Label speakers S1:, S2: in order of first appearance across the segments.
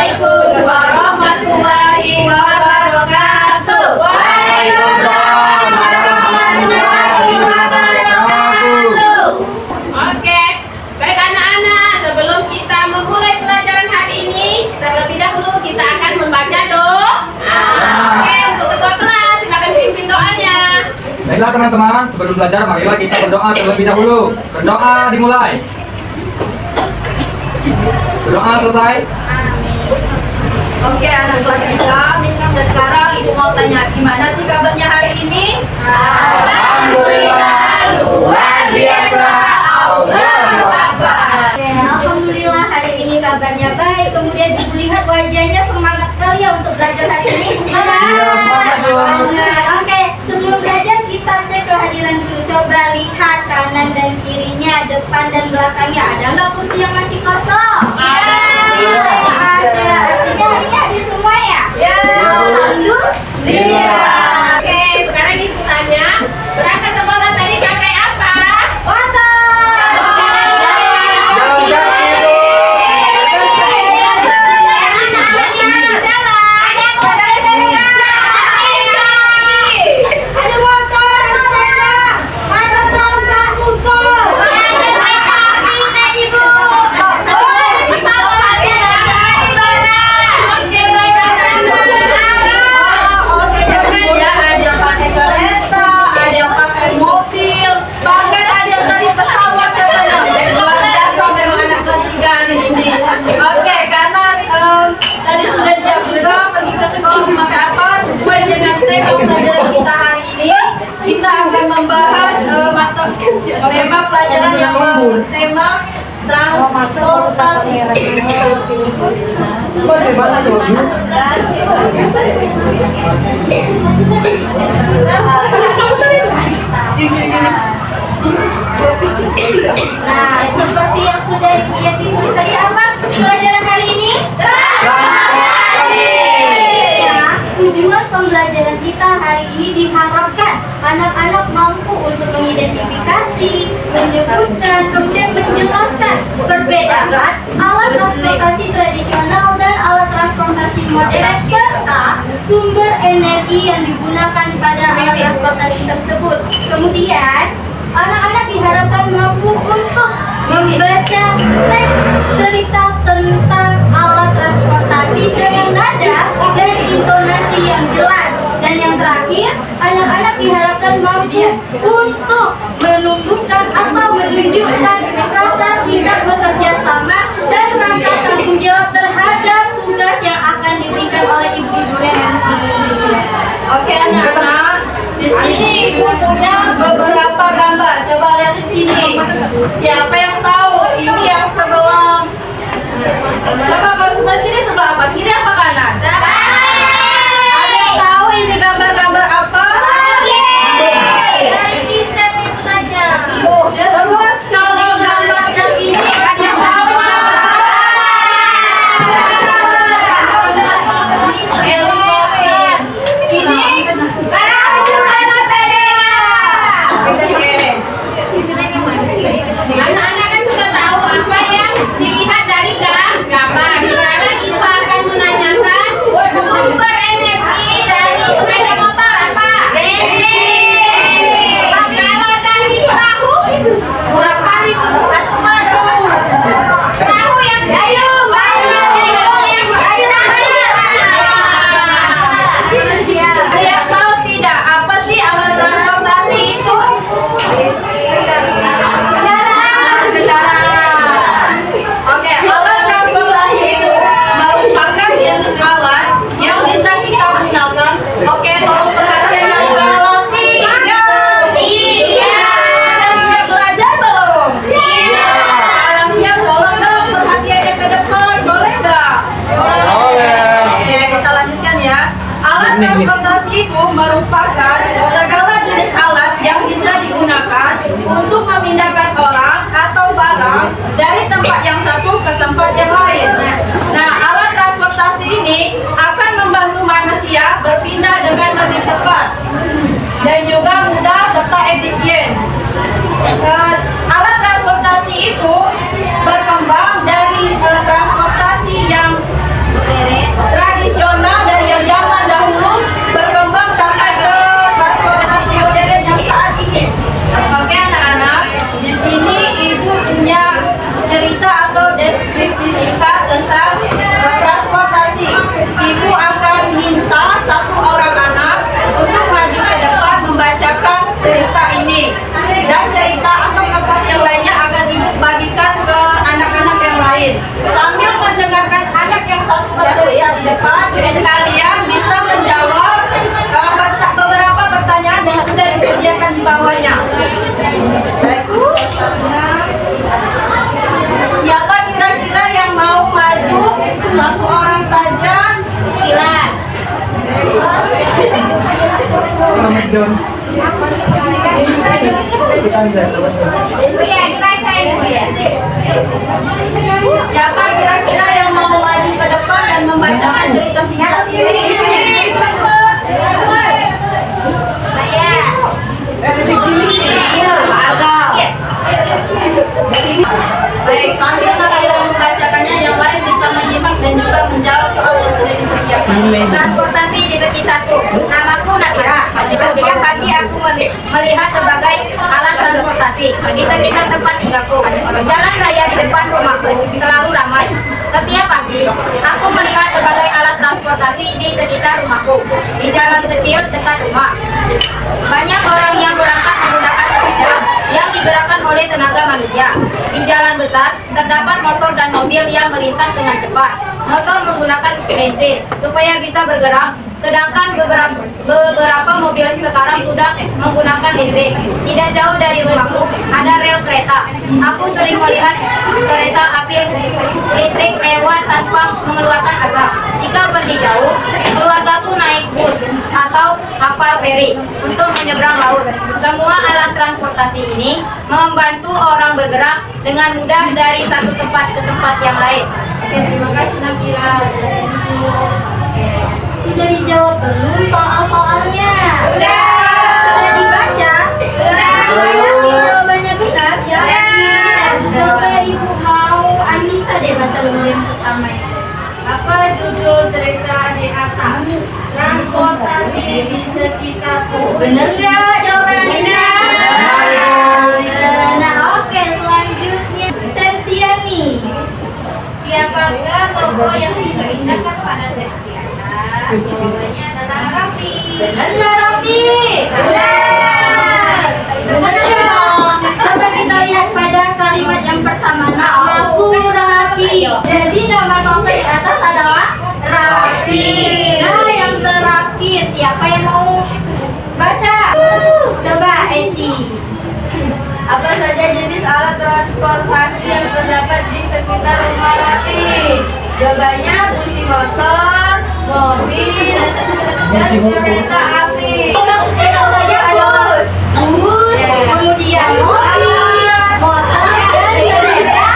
S1: Assalamualaikum warahmatullahi wabarakatuh.
S2: Waalaikumsalam warahmatullahi wabarakatuh.
S1: Oke, baik anak-anak, sebelum kita memulai pelajaran hari ini, terlebih dahulu kita akan membaca doa. Oke, untuk ketua kelas silakan pimpin doanya.
S2: Baiklah teman-teman, sebelum belajar marilah kita berdoa terlebih dahulu. Berdoa dimulai. Berdoa selesai.
S3: Oke, anak kelas kita, sekarang ibu mau tanya gimana sih kabarnya hari ini?
S2: Alhamdulillah, luar biasa. Allahu Akbar.
S3: Oke, alhamdulillah hari ini kabarnya baik. Kemudian ibu lihat wajahnya semangat sekali ya untuk belajar hari ini.
S2: Iya, semangat, Bu.
S3: Oke, sebelum belajar kita cek kehadiran dulu. Coba lihat kanan dan kirinya, depan dan belakangnya. Ada nggak kursi yang masih kosong? Ada. Artinya hari ini hadir semua ya? Ya. Alhamdulillah.
S1: Oke, sekarang ibu tanya, berangkat sekolah tadi pakai apa?
S3: Kita akan membahas tema pelajaran yang tema transportasi. Nah, seperti yang sudah lihat ditulis tadi apa pelajaran hari ini? Tujuan pembelajaran kita hari ini diharapkan anak-anak mampu untuk mengidentifikasi, menyebutkan, kemudian menjelaskan perbedaan alat transportasi tradisional dan alat transportasi modern serta sumber energi yang digunakan pada alat transportasi tersebut. Kemudian, anak-anak diharapkan mampu untuk membaca teks cerita tentang alat transportasi dengan nada dan intonasi yang jelas. Dan yang terakhir, anak-anak diharapkan mampu untuk menumbuhkan atau menunjukkan rasa siap bekerja sama dan rasa tanggung jawab terhadap tugas yang akan diberikan oleh ibu-ibunya nanti. Oke anak-anak, di sini ibu punya beberapa gambar. Coba lihat di sini. Siapa yang tahu ini yang sebelah? Coba kalau sebelah sini sebelah apa? Kiri apa kanan? Ada yang tahu ini gambar-gambar apa? Dari kita itu saja. Terus kalau gambar yang ini ada yang tahu gambar apa?
S1: Helikopter.
S3: Ini
S1: Anak-anak kan sudah tahu apa yang dilihat dari gambar. Sekarang ibu akan menanyakan sumber energi dari sepeda motor apa? Bensin. Kalau dari perahu, apa itu? Perahu yang dayung.
S3: ada yang tahu tidak apa sih alat transportasi itu? Oke, alat transportasi itu merupakan jenis alat yang bisa kita gunakan. Oke, tolong perhatian yang kelas 3. Siap belajar belum? Siap. Siap, tolong dong perhatiannya ke depan, boleh nggak? Oke, kita lanjutkan ya. Alat transportasi itu merupakan segala jenis alat yang bisa digunakan untuk memindahkan orang atau barang dari tempat yang satu ke tempat yang lain. Nah, alat transportasi ini akan membantu manusia berpindah dengan lebih cepat dan juga mudah serta efisien. Alat transportasi itu berkembang dari transportasi yang Siapa kira-kira yang mau maju ke depan dan membacakan cerita singkat ini? Saya. Baik, sambil kalian membacakannya, yang lain bisa menyimak dan juga menjawab soal yang sudah disediakan. Transportasi di sekitarku. Namaku Nakira. Setiap pagi aku melihat berbagai alat transportasi di sekitar tempat tinggalku. Jalan raya di depan rumahku selalu ramai. Setiap pagi aku melihat berbagai alat transportasi di sekitar rumahku. Di jalan kecil dekat rumah, banyak orang yang berangkat menggunakan sepeda yang digerakkan oleh tenaga manusia. Di jalan besar terdapat motor dan mobil yang melintas dengan cepat. Motor menggunakan bensin supaya bisa bergerak, sedangkan beberapa mobil sekarang sudah menggunakan listrik. Tidak jauh dari rumahku ada rel kereta. Aku sering melihat kereta api listrik lewat tanpa mengeluarkan asap. Jika pergi jauh, keluargaku naik bus atau kapal feri untuk menyeberang laut. Semua alat transportasi ini membantu orang bergerak dengan mudah dari satu tempat ke tempat yang lain. Oke, terima kasih Nakira. Sudah dijawab belum soal-soalnya? Sudah dibaca? Jawabannya benar? Coba Ibu mau Anissa deh baca dulu yang pertama ini.
S4: Apa judul cerita di atas? Transportasi di sekitarku.
S3: Bener nggak jawaban Anissa? Nah, oke, selanjutnya Sensiani.
S1: Siapakah tokoh yang diceritakan pada teks di atas? Jawabannya adalah Raffi.
S3: Bener nggak Raffi? Bener dong. Coba kita lihat pada kalimat yang pertama, namaku Raffi. Jadi nama tokoh di atas adalah Raffi. Nah, yang terakhir siapa yang mau baca? Coba Eci.
S4: Apa saja jenis alat transportasi yang terdapat di sekitar rumah Raffi? Jawabannya kursi motor, mobil, dan kereta api.
S3: Itu saja ada bus, kemudian mobil, motor, dan kereta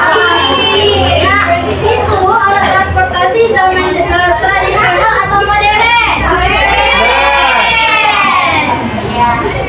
S3: api. Nah, itu alat transportasi zaman tradisional atau modern?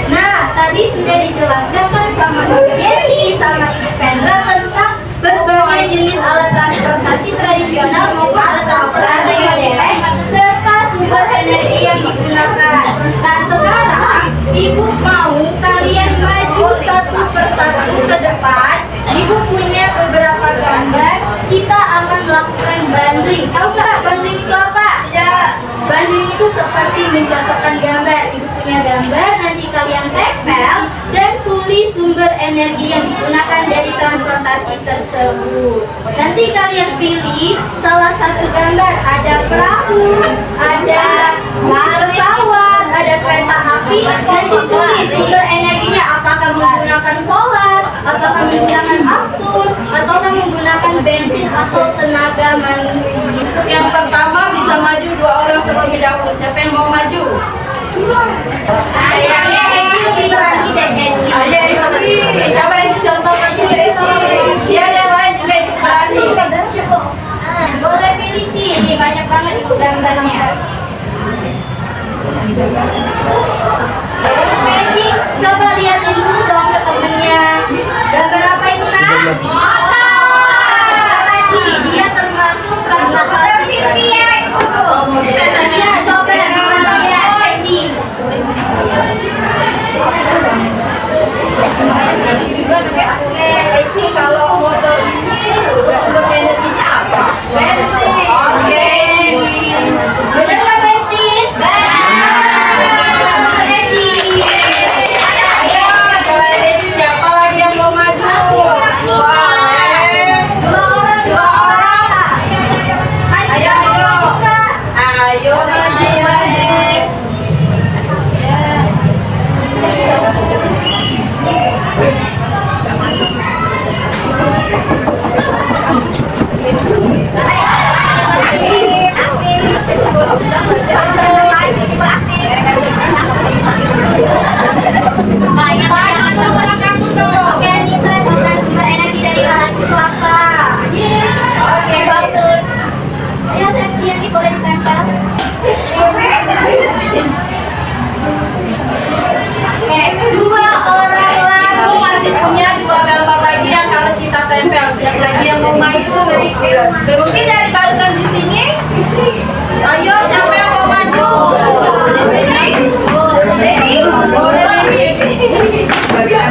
S3: Nah, tadi sudah dijelaskan kan sama Ibu Yeti, sama Ibu Pendra tentang berbagai jenis alat transportasi tradisional maupun alat transportasi modern serta sumber energi yang digunakan. Nah, sekarang Ibu mau kalian maju satu persatu ke depan. Ibu punya beberapa gambar. Kita akan melakukan bundling. Tahu nggak bundling itu apa? Ya, bundling itu seperti mencocokkan gambar. Ibu punya gambar, nanti kalian tempel dan tulis sumber energi yang digunakan dari transportasi tersebut. Nanti kalian pilih salah satu gambar. Ada perahu, ada pesawat, ada kereta api. Nanti tulis sumber energinya, apakah menggunakan solar, apakah menggunakan aftur, ataukah menggunakan bensin atau tenaga manusia.
S4: Untuk yang pertama bisa maju 2 orang terlebih dahulu. Siapa yang mau maju?
S3: Kayaknya Eci lebih berani deh Eci.
S4: Ayo Eci, coba Eci contohkan dulu Eci. Dia yang lain juga ikut berani.
S3: Boleh pilih Ci, ini banyak banget itu gambarnya. Eci, coba lihatin dulu dong ke temennya. Gambar apa itu nak? Motor. Ci, dia termasuk transportasi. Ya, coba lihat Eci.
S4: Oke, Eci, kalau motor ini sumber energinya apa? Bensin. Oke.
S3: Bener nggak bensin? Bener. Eci. Ayo Oke, Anissa, contoh sumber energi dari alam itu apa? Oke, bangun. Ayo, siap-siap nih, boleh ditempel. Oke, 2 orang
S4: Aku
S3: lagi.
S4: masih punya 2 gambar lagi yang harus kita tempel. Siapa lagi yang mau maju? Mungkin dari barusan di sini. Ayo, siapa yang mau maju? Di sini. Baby, boleh baby.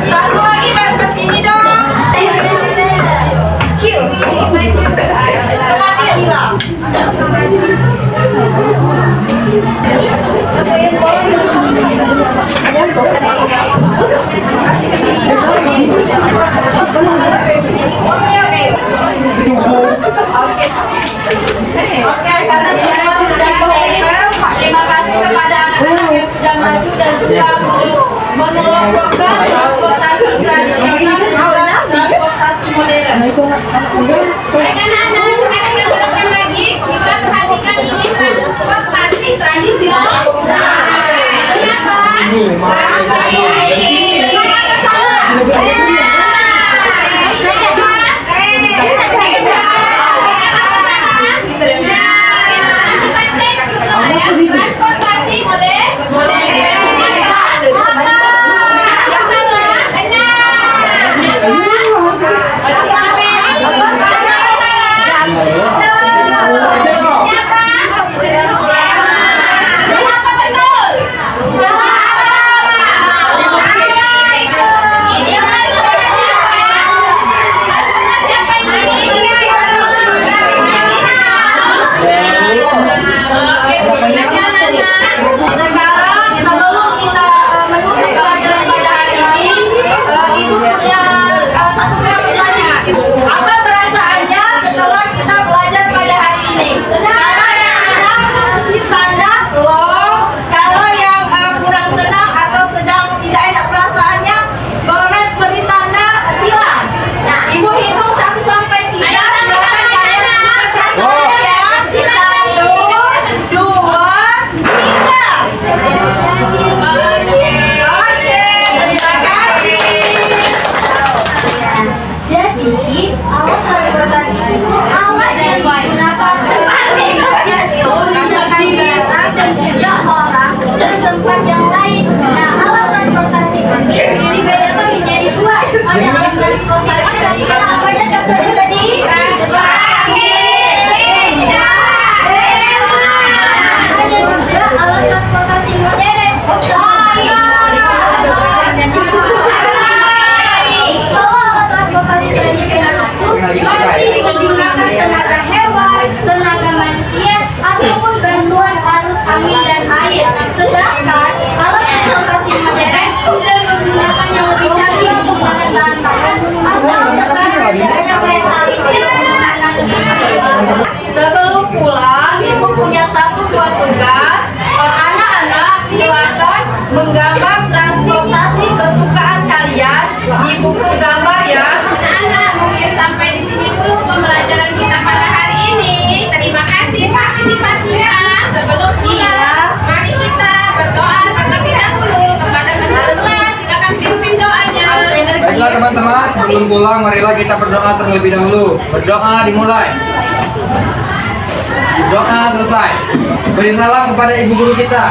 S4: Satu lagi barusan sini dong. Tempatnya hilang. Oke, karena semua sudah tempel, terima kasih kepada anak-anak yang sudah maju dan juga mengelompokkan transportasi tradisional dan juga transportasi modern.
S1: Baik anak-anak, sekarang kita gunakan lagi. Kita perhatikan ini transportasi tradisional. Ini apa? Transportasi modern.
S4: Sekarang sebelum kita menutup pelajaran pada hari ini, Ibu punya satu pertanyaan. Apa perasaannya setelah kita belajar pada hari ini? Kalau yang senang kasih tanda long, kalau yang kurang senang atau sedang tidak enak perasaannya, boleh beri tanda silang. Nah, Ibu hitung 1 sampai 3. Silakan kalian menunjukkan perasaannya ya. 1, 2, 3. Oke, terima kasih.
S3: Jadi, alat transportasi itu alat yang digunakan untuk mengantarkan dan sejak orang ke tempat yang lain. Nah, alat transportasi ini dibedakan menjadi 2. Ada alat transportasi tradisional, apa aja contohnya tadi? Ada juga alat transportasi modern. Oh iya. Kalau alat transportasi tradisional itu masih menggunakan tenaga hewan, tenaga manusia, ataupun bantuan arus angin dan air. Sedangkan alat transportasi modern sudah menggunakan yang lebih canggih, menggunakan bahan bakar atau sekarang adanya kereta listrik menggunakan listrik.
S4: Sebelum pulang, Ibu punya satu buah tugas. Anak-anak silakan menggambar transportasi kesukaan kalian di buku gambar ya.
S1: Anak-anak, mungkin sampai di sini dulu pembelajaran kita pada hari ini. Terima kasih partisipasinya. Sebelum pulang, mari kita berdoa terlebih dahulu kepada ketua. Silakan pimpin doanya.
S2: Baiklah teman-teman, sebelum pulang marilah kita berdoa terlebih dahulu. Berdoa dimulai. Doa selesai. Beri salam kepada ibu guru kita.